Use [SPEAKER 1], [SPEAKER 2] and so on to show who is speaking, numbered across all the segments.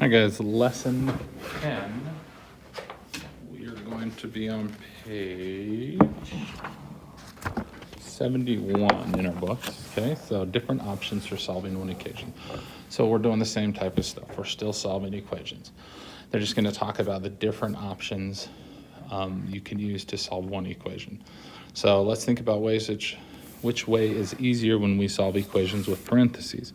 [SPEAKER 1] Hi guys, lesson 10. We are going to be on page 71 in our books. Okay, so different options for solving one equation. So we're doing the same type of stuff. We're still solving equations. They're just going to talk about the different options you can use to solve one equation. So let's think about which way is easier when we solve equations with parentheses.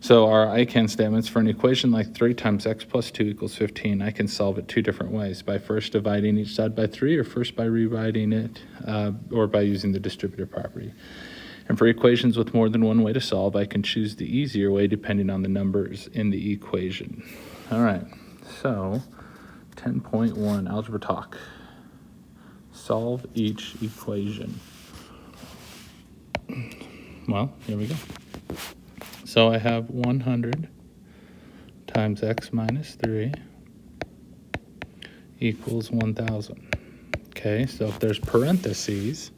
[SPEAKER 1] So our I can statements for an equation like 3 times x plus 2 equals 15, I can solve it two different ways, by first dividing each side by 3 or first by rewriting it or by using the distributive property. And for equations with more than one way to solve, I can choose the easier way depending on the numbers in the equation. All right, so 10.1, algebra talk. Solve each equation. Well, here we go. So I have 100 times x minus 3 equals 1,000. Okay, so if there's parentheses,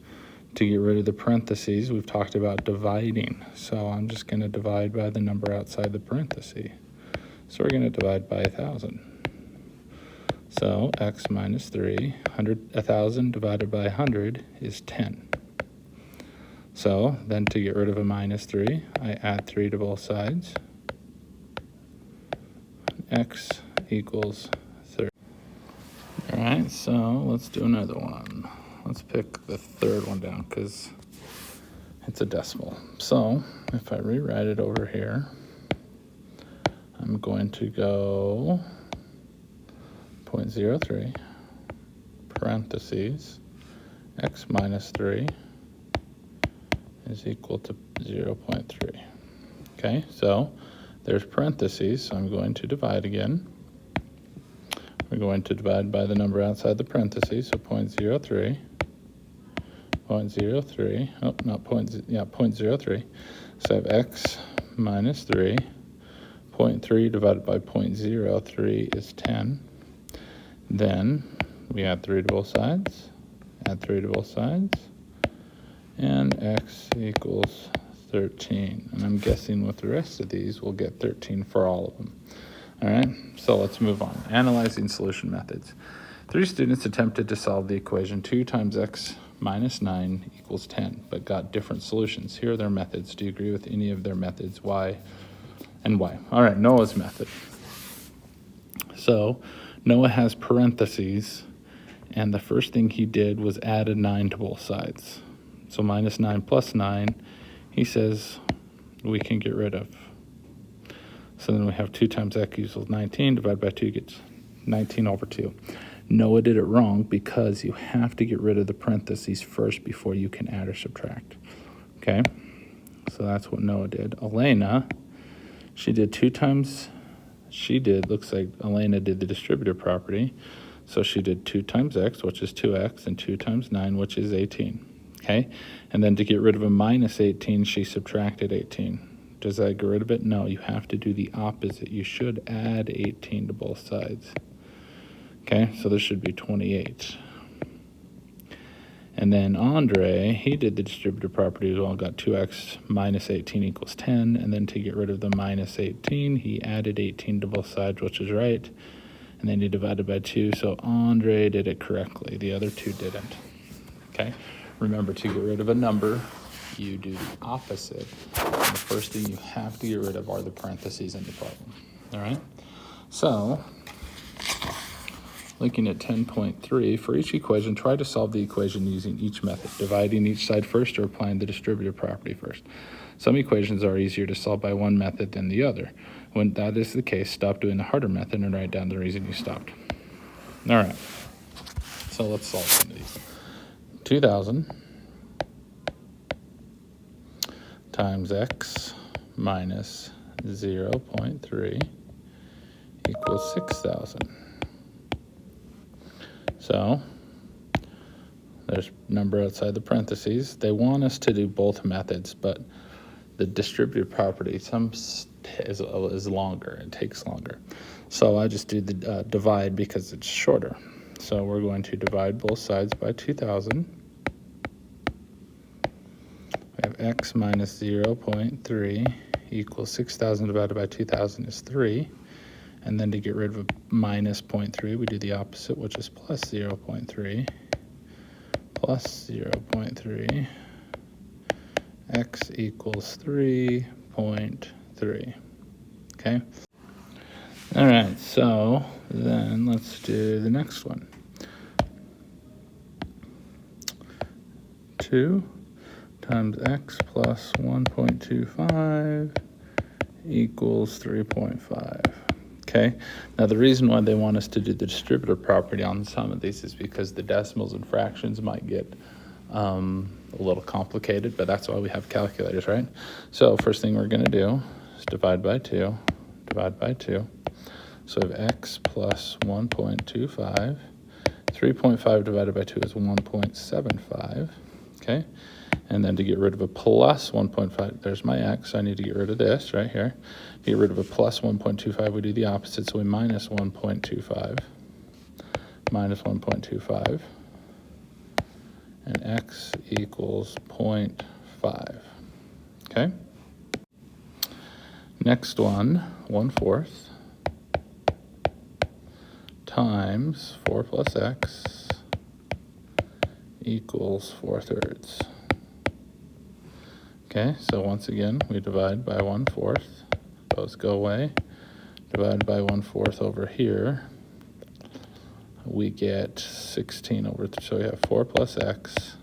[SPEAKER 1] to get rid of the parentheses, we've talked about dividing. So I'm just going to divide by the number outside the parenthesis. So we're going to divide by 1,000. So x minus 3, 1,000 divided by 100 is 10. So then to get rid of a minus 3, I add 3 to both sides. X equals 30. All right, so let's do another one. Let's pick the third one down because it's a decimal. So if I rewrite it over here, I'm going to go 0.03 parentheses x minus 3 is equal to 0.3. Okay, so there's parentheses, so I'm going to divide again. We're going to divide by the number outside the parentheses, so 0.03. 0.03, oh, not point, yeah, 0.03. So I have x minus 3. 0.3 divided by 0.03 is 10. Then we add 3 to both sides, add 3 to both sides, and x equals 13. And I'm guessing with the rest of these, we'll get 13 for all of them. All right, so let's move on. Analyzing solution methods. 3 students attempted to solve the equation 2 times x minus 9 equals 10, but got different solutions. Here are their methods. Do you agree with any of their methods? Why and why? All right, Noah's method. So Noah has parentheses, and the first thing he did was add a 9 to both sides. So minus 9 plus 9, he says we can get rid of. So then we have 2 times x equals 19, divided by 2 gets 19 over 2. Noah did it wrong because you have to get rid of the parentheses first before you can add or subtract. Okay, so that's what Noah did. Elena, looks like Elena did the distributive property. So she did 2 times x, which is 2x, and 2 times 9, which is 18. Okay, and then to get rid of a minus 18, she subtracted 18. Does that get rid of it? No, you have to do the opposite. You should add 18 to both sides. Okay, so this should be 28. And then Andre, he did the distributive property as well, got 2x minus 18 equals 10, and then to get rid of the minus 18, he added 18 to both sides, which is right, and then he divided by 2, so Andre did it correctly. The other two didn't. Okay, remember, to get rid of a number, you do the opposite. And the first thing you have to get rid of are the parentheses in the problem. All right, so looking at 10.3, for each equation, try to solve the equation using each method, dividing each side first or applying the distributive property first. Some equations are easier to solve by one method than the other. When that is the case, stop doing the harder method and write down the reason you stopped. All right, so let's solve some of these. 2,000 times x minus 0.3 equals 6,000. So there's number outside the parentheses. They want us to do both methods, but the distributive property is longer. It takes longer. So I just do the divide because it's shorter. So we're going to divide both sides by 2,000. We have x minus 0.3 equals 6,000 divided by 2,000 is 3. And then to get rid of a minus 0.3, we do the opposite, which is plus 0.3. Plus 0.3. X equals 3.3. Okay? All right, so then let's do the next one. 2 times x plus 1.25 equals 3.5. Okay, now the reason why they want us to do the distributive property on some of these is because the decimals and fractions might get a little complicated, but that's why we have calculators, right? So first thing we're going to do is divide by 2, divide by 2. So we have x plus 1.25. 3.5 divided by 2 is 1.75, okay? And then to get rid of a plus 1.5, there's my x. I need to get rid of this right here. To get rid of a plus 1.25, we do the opposite. So we minus 1.25. Minus 1.25. And x equals 0.5. Okay? Next one, 1/4 times 4 plus x equals 4/3. Okay, so once again, we divide by 1/4. Those go away. Divide by 1/4 over here. We get 16 over 3. So we have 4 plus x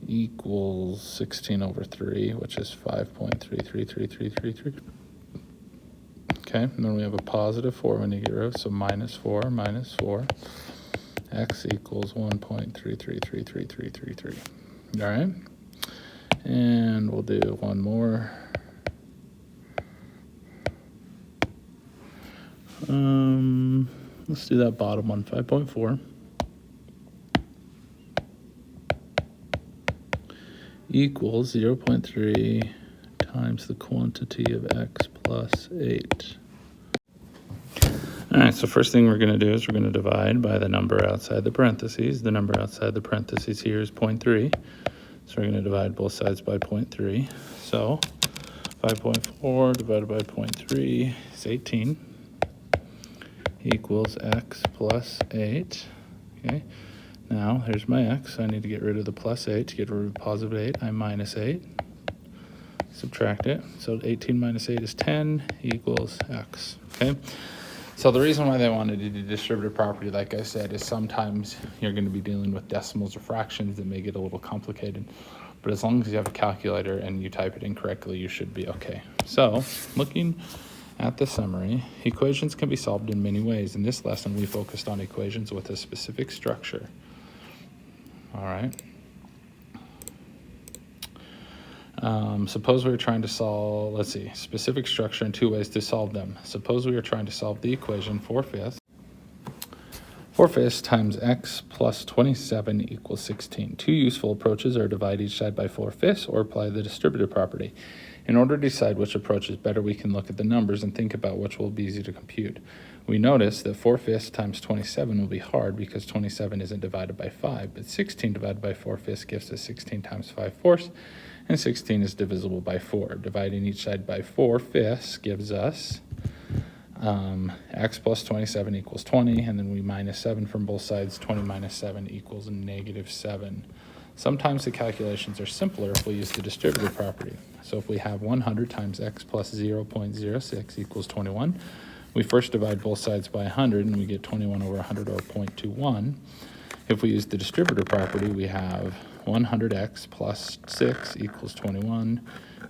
[SPEAKER 1] equals 16 over 3, which is 5.33333. Okay, and then we have a positive 4 when you get rid of, so minus 4, x equals 1.333333. All right? And we'll do one more. Let's do that bottom one, 5.4 equals 0.3 times the quantity of x plus 8. All right, so first thing we're going to do is we're going to divide by the number outside the parentheses. The number outside the parentheses here is 0.3. So we're going to divide both sides by 0.3. So 5.4 divided by 0.3 is 18 equals x plus 8. Okay, now here's my x. I need to get rid of the plus 8. To get rid of positive 8, I minus 8. Subtract it. So 18 minus 8 is 10 equals x. Okay. So the reason why they wanted to do distributive property, like I said, is sometimes you're going to be dealing with decimals or fractions that may get a little complicated. But as long as you have a calculator and you type it in correctly, you should be okay. So looking at the summary, equations can be solved in many ways. In this lesson, we focused on equations with a specific structure. All right. Suppose we were trying to solve, let's see, specific structure and 2 ways to solve them. Suppose we were trying to solve the equation 4/5. 4/5 times x plus 27 equals 16. 2 useful approaches are divide each side by 4/5 or apply the distributive property. In order to decide which approach is better, we can look at the numbers and think about which will be easy to compute. We notice that 4/5 times 27 will be hard because 27 isn't divided by 5, but 16 divided by 4/5 gives us 16 times 5/4, and 16 is divisible by 4. Dividing each side by 4/5 gives us x plus 27 equals 20, and then we minus 7 from both sides. 20 minus 7 equals -7. Sometimes the calculations are simpler if we use the distributive property. So if we have 100 times x plus 0.06 equals 21, we first divide both sides by 100, and we get 21 over 100, or 0.21. If we use the distributive property, we have 100x plus 6 equals 21,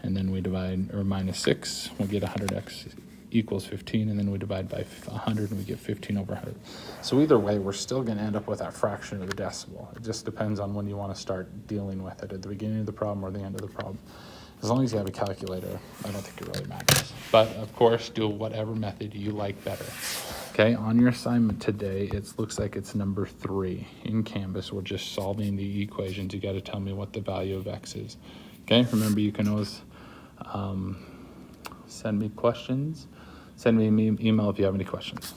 [SPEAKER 1] and then we divide, or minus 6, we get 100x equals 15, and then we divide by 100, and we get 15 over 100. So either way, we're still going to end up with that fraction of the decimal. It just depends on when you want to start dealing with it, at the beginning of the problem or the end of the problem. As long as you have a calculator, I don't think it really matters. But of course, do whatever method you like better. Okay, on your assignment today, it looks like it's number 3 in Canvas. We're just solving the equations. You got to tell me what the value of x is. Okay, remember you can always send me questions. Send me an email if you have any questions.